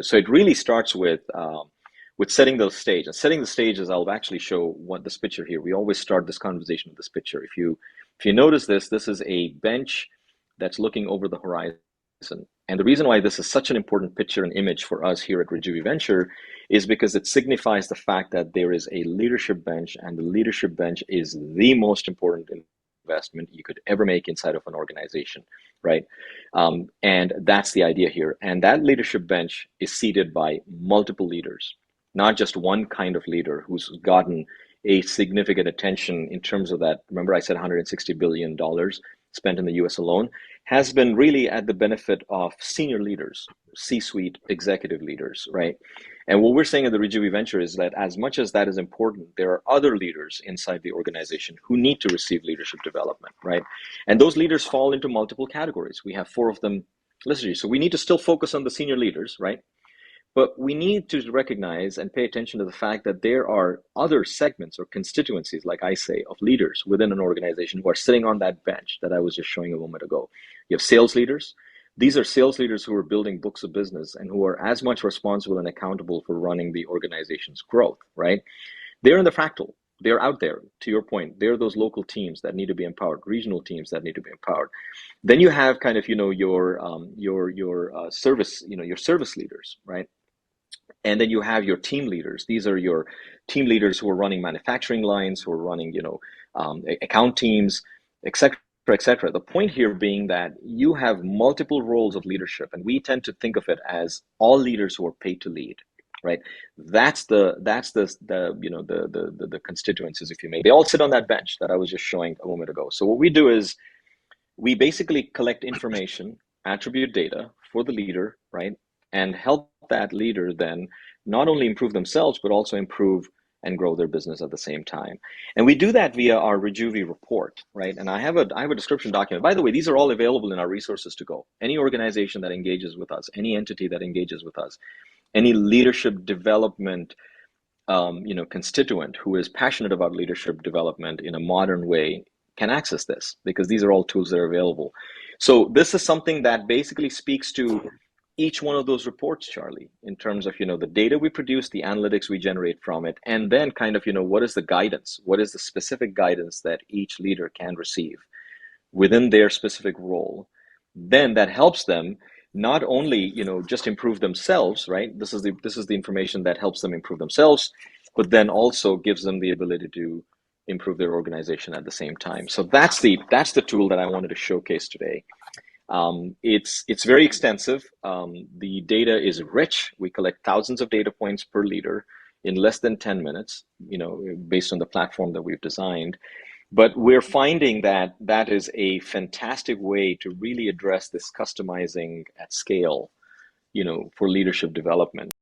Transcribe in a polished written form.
So it really starts with setting the stage. And setting the stage is, I'll actually show what this picture here. We always start this conversation with this picture. If you notice this, this is a bench that's looking over the horizon. And the reason why this is such an important picture and image for us here at Rejuvi Venture is because it signifies the fact that there is a leadership bench, and the leadership bench is the most important investment you could ever make inside of an organization, right? And that's the idea here. And that leadership bench is seated by multiple leaders, not just one kind of leader who's gotten a significant attention in terms of that. Remember, I said $160 billion spent in the US alone, has been really at the benefit of senior leaders, C-suite executive leaders, right? And what we're saying at the Rejuvi Venture is that as much as that is important, there are other leaders inside the organization who need to receive leadership development, right? And those leaders fall into multiple categories. We have 4 of them listed. So we need to still focus on the senior leaders, right? But we need to recognize and pay attention to the fact that there are other segments or constituencies, like I say, of leaders within an organization who are sitting on that bench that I was just showing a moment ago. You have sales leaders. These are sales leaders who are building books of business and who are as much responsible and accountable for running the organization's growth, right? They're in the fractal. They're out there, to your point. They're those local teams that need to be empowered, regional teams that need to be empowered. Then you have kind of, your service, your service leaders, right? And then you have your team leaders. These are your team leaders who are running manufacturing lines, who are running, account teams, et cetera, et cetera. The point here being that you have multiple roles of leadership, and we tend to think of it as all leaders who are paid to lead, right? That's the constituencies, if you may. They all sit on that bench that I was just showing a moment ago. So what we do is we basically collect information, attribute data for the leader, right? And help that leader then not only improve themselves, but also improve and grow their business at the same time. And we do that via our Rejuvi report, right? And I have a description document. By the way, these are all available in our resources to go. Any organization that engages with us, any entity that engages with us, any leadership development constituent who is passionate about leadership development in a modern way can access this, because these are all tools that are available. So this is something that basically speaks to each one of those reports, Charlie, in terms of, the data we produce, the analytics we generate from it, and then kind of, what is the guidance? What is the specific guidance that each leader can receive within their specific role? Then that helps them not only, just improve themselves, right? This is the information that helps them improve themselves, but then also gives them the ability to improve their organization at the same time. So that's the tool that I wanted to showcase today. It's very extensive. The data is rich. We collect thousands of data points per leader in less than 10 minutes, based on the platform that we've designed. But we're finding that that is a fantastic way to really address this customizing at scale, for leadership development.